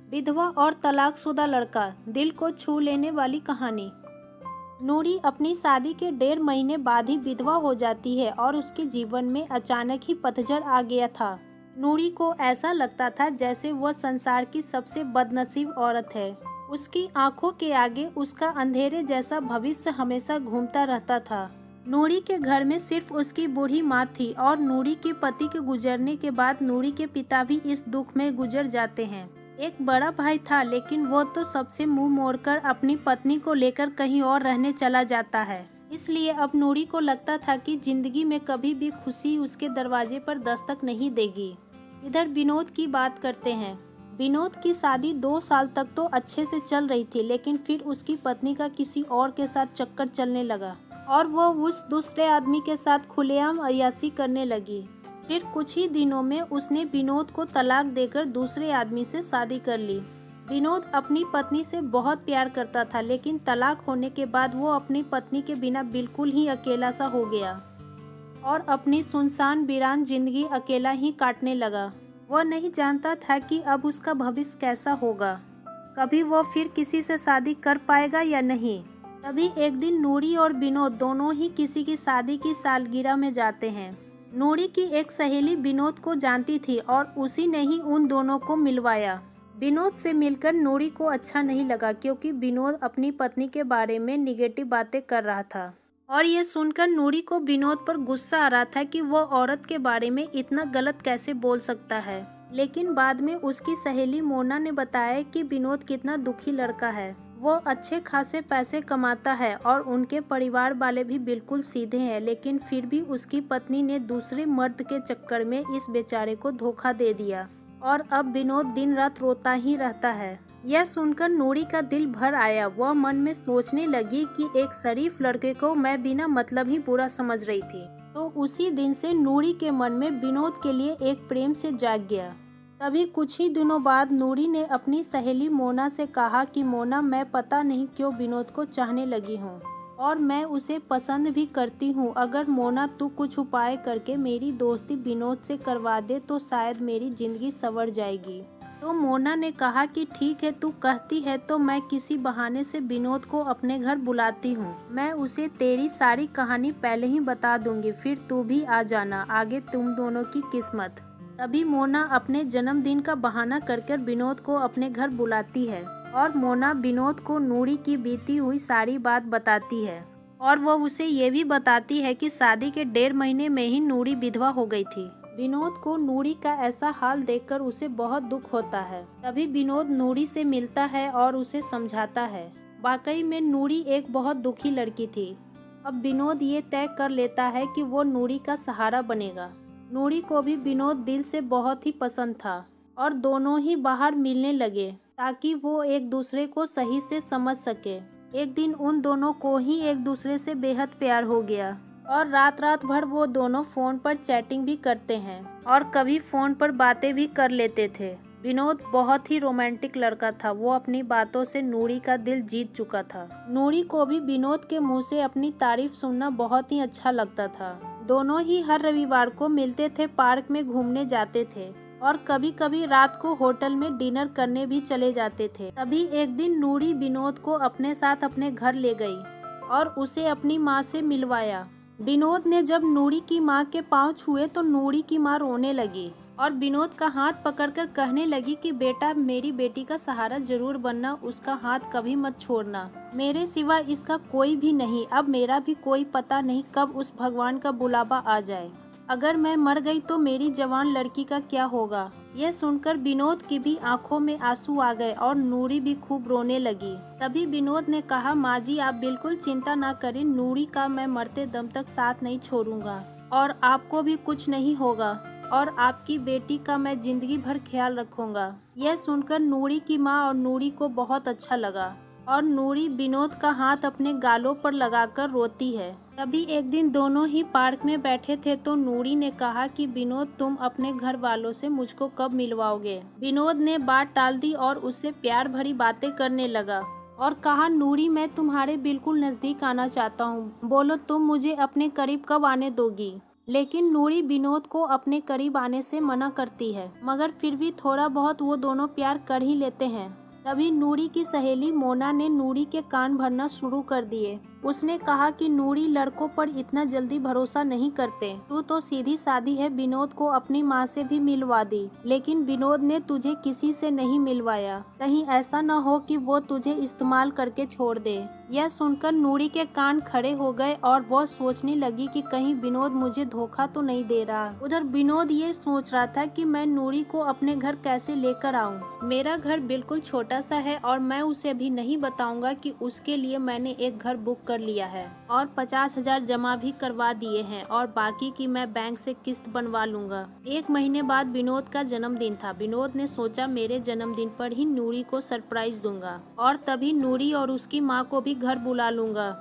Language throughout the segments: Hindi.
विधवा और तलाकशुदा लड़का, दिल को छू लेने वाली कहानी। नूरी अपनी शादी के 1.5 महीने बाद ही विधवा हो जाती है और उसके जीवन में अचानक ही पतझड़ आ गया था। नूरी को ऐसा लगता था जैसे वह संसार की सबसे बदनसीब औरत है। उसकी आंखों के आगे उसका अंधेरे जैसा भविष्य हमेशा घूमता रहता था। नूरी के घर में सिर्फ उसकी बूढ़ी माँ थी और नूरी के पति के गुजरने के बाद नूरी के पिता भी इस दुख में गुजर जाते हैं। एक बड़ा भाई था, लेकिन वो तो सबसे मुंह मोड़कर अपनी पत्नी को लेकर कहीं और रहने चला जाता है। इसलिए अब नूरी को लगता था कि जिंदगी में कभी भी खुशी उसके दरवाजे पर दस्तक नहीं देगी। इधर विनोद की बात करते हैं। विनोद की शादी 2 साल तक तो अच्छे से चल रही थी, लेकिन फिर उसकी पत्नी का किसी और के साथ चक्कर चलने लगा और वह उस दूसरे आदमी के साथ खुलेआम अय्याशी करने लगी। फिर कुछ ही दिनों में उसने विनोद को तलाक देकर दूसरे आदमी से शादी कर ली। विनोद अपनी पत्नी से बहुत प्यार करता था, लेकिन तलाक होने के बाद वो अपनी पत्नी के बिना बिल्कुल ही अकेला सा हो गया और अपनी सुनसान वीरान जिंदगी अकेला ही काटने लगा। वह नहीं जानता था कि अब उसका भविष्य कैसा होगा, कभी वह फिर किसी से शादी कर पाएगा या नहीं। तभी एक दिन नूरी और विनोद दोनों ही किसी की शादी की सालगिरह में जाते हैं। नूरी की एक सहेली विनोद को जानती थी और उसी ने ही उन दोनों को मिलवाया। विनोद से मिलकर नूरी को अच्छा नहीं लगा, क्योंकि विनोद अपनी पत्नी के बारे में निगेटिव बातें कर रहा था और ये सुनकर नूरी को विनोद पर गुस्सा आ रहा था कि वह औरत के बारे में इतना गलत कैसे बोल सकता है। लेकिन बाद में उसकी सहेली मोना ने बताया कि विनोद कितना दुखी लड़का है। वो अच्छे खासे पैसे कमाता है और उनके परिवार वाले भी बिल्कुल सीधे हैं, लेकिन फिर भी उसकी पत्नी ने दूसरे मर्द के चक्कर में इस बेचारे को धोखा दे दिया और अब विनोद दिन रात रोता ही रहता है। यह सुनकर नूरी का दिल भर आया। वह मन में सोचने लगी कि एक शरीफ लड़के को मैं बिना मतलब ही बुरा समझ रही थी। तो उसी दिन से नूरी के मन में विनोद के लिए एक प्रेम से जाग गया। तभी कुछ ही दिनों बाद नूरी ने अपनी सहेली मोना से कहा कि मोना, मैं पता नहीं क्यों विनोद को चाहने लगी हूँ और मैं उसे पसंद भी करती हूँ। अगर मोना तू कुछ उपाय करके मेरी दोस्ती विनोद से करवा दे तो शायद मेरी जिंदगी संवर जाएगी। तो मोना ने कहा कि ठीक है, तू कहती है तो मैं किसी बहाने से विनोद को अपने घर बुलाती हूँ। मैं उसे तेरी सारी कहानी पहले ही बता दूंगी, फिर तू भी आ जाना, आगे तुम दोनों की किस्मत। तभी मोना अपने जन्मदिन का बहाना कर विनोद को अपने घर बुलाती है और मोना विनोद को नूरी की बीती हुई सारी बात बताती है और वह उसे ये भी बताती है कि शादी के 1.5 महीने में ही नूरी विधवा हो गई थी। विनोद को नूरी का ऐसा हाल देखकर उसे बहुत दुख होता है। तभी विनोद नूरी से मिलता है और उसे समझाता है। वाकई में नूरी एक बहुत दुखी लड़की थी। अब विनोद ये तय कर लेता है कि वो नूरी का सहारा बनेगा। नूरी को भी विनोद दिल से बहुत ही पसंद था और दोनों ही बाहर मिलने लगे ताकि वो एक दूसरे को सही से समझ सके। एक दिन उन दोनों को ही एक दूसरे से बेहद प्यार हो गया और रात रात भर वो दोनों फोन पर चैटिंग भी करते हैं और कभी फोन पर बातें भी कर लेते थे। विनोद बहुत ही रोमांटिक लड़का था। वो अपनी बातों से नूरी का दिल जीत चुका था। नूरी को भी विनोद के मुंह से अपनी तारीफ सुनना बहुत ही अच्छा लगता था। दोनों ही हर रविवार को मिलते थे, पार्क में घूमने जाते थे और कभी कभी रात को होटल में डिनर करने भी चले जाते थे। तभी एक दिन नूरी विनोद को अपने साथ अपने घर ले गई और उसे अपनी माँ से मिलवाया। विनोद ने जब नूरी की माँ के पाँव छुए तो नूरी की माँ रोने लगी और विनोद का हाथ पकड़कर कहने लगी कि बेटा, मेरी बेटी का सहारा जरूर बनना, उसका हाथ कभी मत छोड़ना, मेरे सिवा इसका कोई भी नहीं। अब मेरा भी कोई पता नहीं कब उस भगवान का बुलावा आ जाए। अगर मैं मर गई तो मेरी जवान लड़की का क्या होगा। यह सुनकर विनोद की भी आंखों में आंसू आ गए और नूरी भी खूब रोने लगी। तभी विनोद ने कहा, माँ जी आप बिल्कुल चिंता ना करें, नूरी का मैं मरते दम तक साथ नहीं छोड़ूंगा और आपको भी कुछ नहीं होगा और आपकी बेटी का मैं जिंदगी भर ख्याल रखूंगा। यह सुनकर नूरी की माँ और नूरी को बहुत अच्छा लगा और नूरी विनोद का हाथ अपने गालों पर लगाकर रोती है। तभी एक दिन दोनों ही पार्क में बैठे थे तो नूरी ने कहा कि विनोद, तुम अपने घर वालों से मुझको कब मिलवाओगे। विनोद ने बात टाल दी और उससे प्यार भरी बातें करने लगा और कहा, नूरी मैं तुम्हारे बिल्कुल नजदीक आना चाहता हूँ, बोलो तुम मुझे अपने करीब कब आने दोगी। लेकिन नूरी विनोद को अपने करीब आने से मना करती है, मगर फिर भी थोड़ा बहुत वो दोनों प्यार कर ही लेते हैं। तभी नूरी की सहेली मोना ने नूरी के कान भरना शुरू कर दिए। उसने कहा कि नूरी लड़कों पर इतना जल्दी भरोसा नहीं करते, तू तो सीधी सादी है, विनोद को अपनी माँ से भी मिलवा दी, लेकिन विनोद ने तुझे किसी से नहीं मिलवाया, कहीं ऐसा न हो कि वो तुझे इस्तेमाल करके छोड़ दे। यह सुनकर नूरी के कान खड़े हो गए और वो सोचने लगी कि कहीं विनोद मुझे धोखा तो नहीं दे रहा। उधर विनोद ये सोच रहा था कि मैं नूरी को अपने घर कैसे लेकर आऊं। मेरा घर बिल्कुल छोटा सा है और मैं उसे अभी नहीं बताऊंगा कि उसके लिए मैंने एक घर बुक कर लिया है और 50,000 जमा भी करवा दिए हैं और बाकी की मैं बैंक से किस्त बनवा लूंगा। 1 महीने बाद विनोद का जन्मदिन था। विनोद ने सोचा मेरे जन्मदिन पर ही नूरी को सरप्राइज दूंगा और तभी नूरी और उसकी माँ को भी घर बुला लूंगा।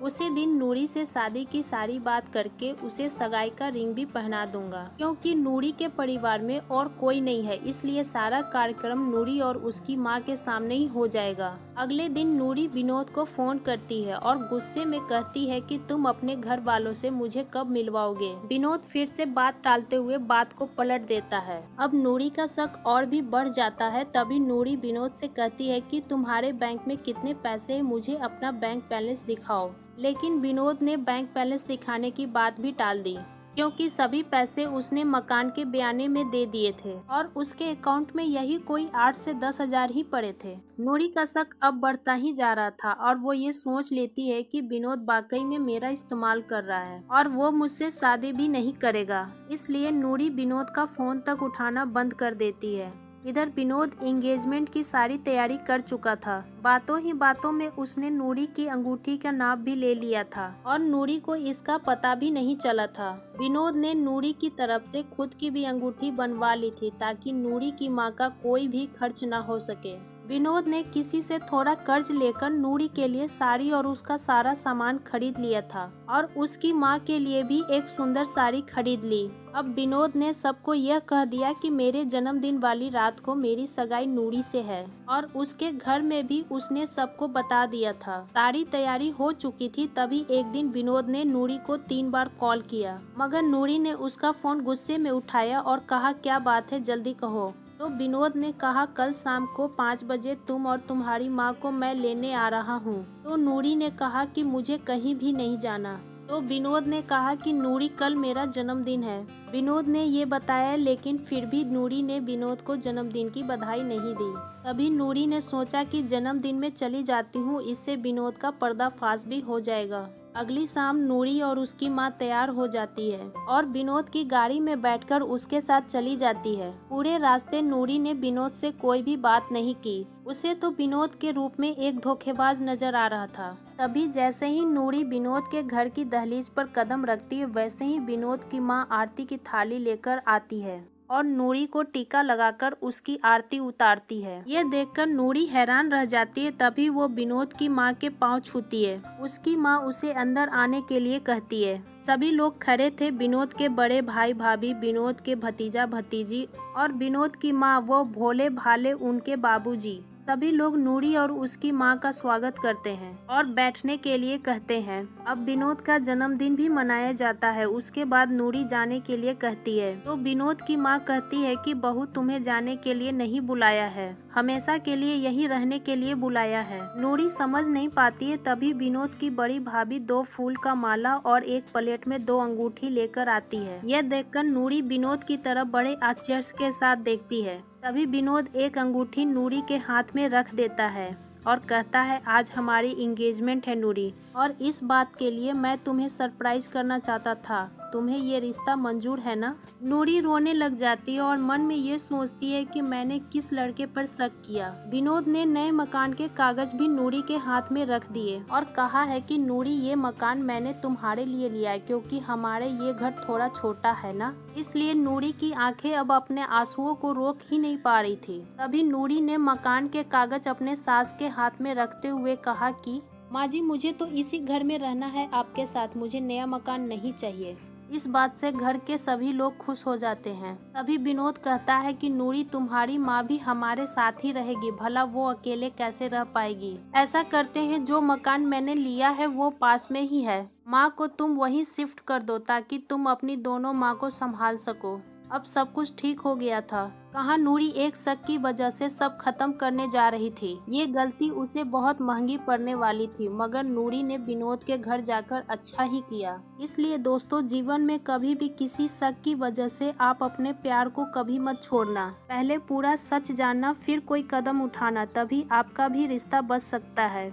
उसी दिन नूरी से शादी की सारी बात करके उसे सगाई का रिंग भी पहना दूंगा, क्योंकि नूरी के परिवार में और कोई नहीं है, इसलिए सारा कार्यक्रम नूरी और उसकी माँ के सामने ही हो जाएगा। अगले दिन नूरी विनोद को फोन करती है और गुस्से में कहती है कि तुम अपने घर वालों से मुझे कब मिलवाओगे। विनोद फिर से बात टालते हुए बात को पलट देता है। अब नूरी का शक और भी बढ़ जाता है। तभी नूरी विनोद से कहती है कि तुम्हारे बैंक में कितने पैसे हैं, मुझे अपना बैंक बैलेंस दिखाओ। लेकिन विनोद ने बैंक बैलेंस दिखाने की बात भी टाल दी, क्योंकि सभी पैसे उसने मकान के बयाने में दे दिए थे और उसके अकाउंट में यही कोई 8 से 10,000 ही पड़े थे। नूरी का शक अब बढ़ता ही जा रहा था और वो ये सोच लेती है कि विनोद वाकई में मेरा इस्तेमाल कर रहा है और वो मुझसे शादी भी नहीं करेगा। इसलिए नूरी विनोद का फोन तक उठाना बंद कर देती है। इधर विनोद एंगेजमेंट की सारी तैयारी कर चुका था। बातों ही बातों में उसने नूरी की अंगूठी का नाप भी ले लिया था और नूरी को इसका पता भी नहीं चला था। विनोद ने नूरी की तरफ से खुद की भी अंगूठी बनवा ली थी ताकि नूरी की माँ का कोई भी खर्च न हो सके। विनोद ने किसी से थोड़ा कर्ज लेकर नूरी के लिए साड़ी और उसका सारा सामान खरीद लिया था और उसकी माँ के लिए भी एक सुंदर साड़ी खरीद ली। अब विनोद ने सबको यह कह दिया कि मेरे जन्मदिन वाली रात को मेरी सगाई नूरी से है और उसके घर में भी उसने सबको बता दिया था। सारी तैयारी हो चुकी थी। तभी एक दिन विनोद ने नूरी को 3 बार कॉल किया, मगर नूरी ने उसका फोन गुस्से में उठाया और कहा क्या बात है, जल्दी कहो। तो विनोद ने कहा कल शाम को 5 बजे तुम और तुम्हारी माँ को मैं लेने आ रहा हूँ। तो नूरी ने कहा कि मुझे कहीं भी नहीं जाना। तो विनोद ने कहा कि नूरी कल मेरा जन्मदिन है। विनोद ने ये बताया, लेकिन फिर भी नूरी ने विनोद को जन्मदिन की बधाई नहीं दी। तभी नूरी ने सोचा कि जन्मदिन में चली जाती हूँ, इससे विनोद का पर्दाफाश भी हो जाएगा। अगली शाम नूरी और उसकी माँ तैयार हो जाती है और विनोद की गाड़ी में बैठकर उसके साथ चली जाती है। पूरे रास्ते नूरी ने विनोद से कोई भी बात नहीं की। उसे तो विनोद के रूप में एक धोखेबाज नजर आ रहा था। तभी जैसे ही नूरी विनोद के घर की दहलीज पर कदम रखती है, वैसे ही विनोद की माँ आरती की थाली लेकर आती है और नूरी को टीका लगाकर उसकी आरती उतारती है। ये देखकर नूरी हैरान रह जाती है। तभी वो विनोद की माँ के पाँव छूती है। उसकी माँ उसे अंदर आने के लिए कहती है। सभी लोग खड़े थे, विनोद के बड़े भाई भाभी, विनोद के भतीजा भतीजी और विनोद की माँ, वो भोले भाले उनके बाबूजी। सभी लोग नूरी और उसकी माँ का स्वागत करते हैं और बैठने के लिए कहते हैं। अब विनोद का जन्मदिन भी मनाया जाता है। उसके बाद नूरी जाने के लिए कहती है, तो विनोद की माँ कहती है कि बहू तुम्हें जाने के लिए नहीं बुलाया है, हमेशा के लिए यही रहने के लिए बुलाया है। नूरी समझ नहीं पाती है। तभी विनोद की बड़ी भाभी 2 फूल का माला और एक प्लेट में 2 अंगूठी लेकर आती है। यह देखकर नूरी विनोद की तरफ बड़े आश्चर्य के साथ देखती है। तभी विनोद एक अंगूठी नूरी के हाथ में रख देता है और कहता है, आज हमारी इंगेजमेंट है नूरी, और इस बात के लिए मैं तुम्हें सरप्राइज करना चाहता था। तुम्हें ये रिश्ता मंजूर है ना? नूरी रोने लग जाती है और मन में ये सोचती है कि मैंने किस लड़के पर शक किया। विनोद ने नए मकान के कागज भी नूरी के हाथ में रख दिए और कहा है कि नूरी, ये मकान मैंने तुम्हारे लिए लिया है, क्योंकि हमारे ये घर थोड़ा छोटा है ना। इसलिए नूरी की आंखें अब अपने आंसुओं को रोक ही नहीं पा रही थी। तभी नूरी ने मकान के कागज अपने सास के हाथ में रखते हुए कहा कि माँ जी, मुझे तो इसी घर में रहना है आपके साथ, मुझे नया मकान नहीं चाहिए। इस बात से घर के सभी लोग खुश हो जाते हैं। तभी विनोद कहता है कि नूरी, तुम्हारी माँ भी हमारे साथ ही रहेगी, भला वो अकेले कैसे रह पाएगी। ऐसा करते हैं, जो मकान मैंने लिया है वो पास में ही है, माँ को तुम वहीं शिफ्ट कर दो ताकि तुम अपनी दोनों माँ को संभाल सको। अब सब कुछ ठीक हो गया था। कहाँ नूरी एक शक की वजह से सब खत्म करने जा रही थी। ये गलती उसे बहुत महंगी पड़ने वाली थी, मगर नूरी ने विनोद के घर जाकर अच्छा ही किया। इसलिए दोस्तों, जीवन में कभी भी किसी शक की वजह से आप अपने प्यार को कभी मत छोड़ना। पहले पूरा सच जानना, फिर कोई कदम उठाना, तभी आपका भी रिश्ता बच सकता है।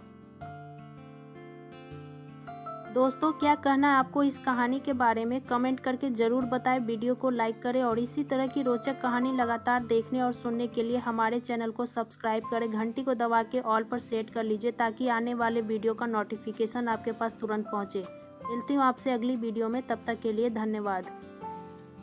दोस्तों, क्या कहना है आपको इस कहानी के बारे में, कमेंट करके ज़रूर बताएं। वीडियो को लाइक करें और इसी तरह की रोचक कहानी लगातार देखने और सुनने के लिए हमारे चैनल को सब्सक्राइब करें। घंटी को दबा के ऑल पर सेट कर लीजिए ताकि आने वाले वीडियो का नोटिफिकेशन आपके पास तुरंत पहुंचे। मिलती हूँ आपसे अगली वीडियो में, तब तक के लिए धन्यवाद।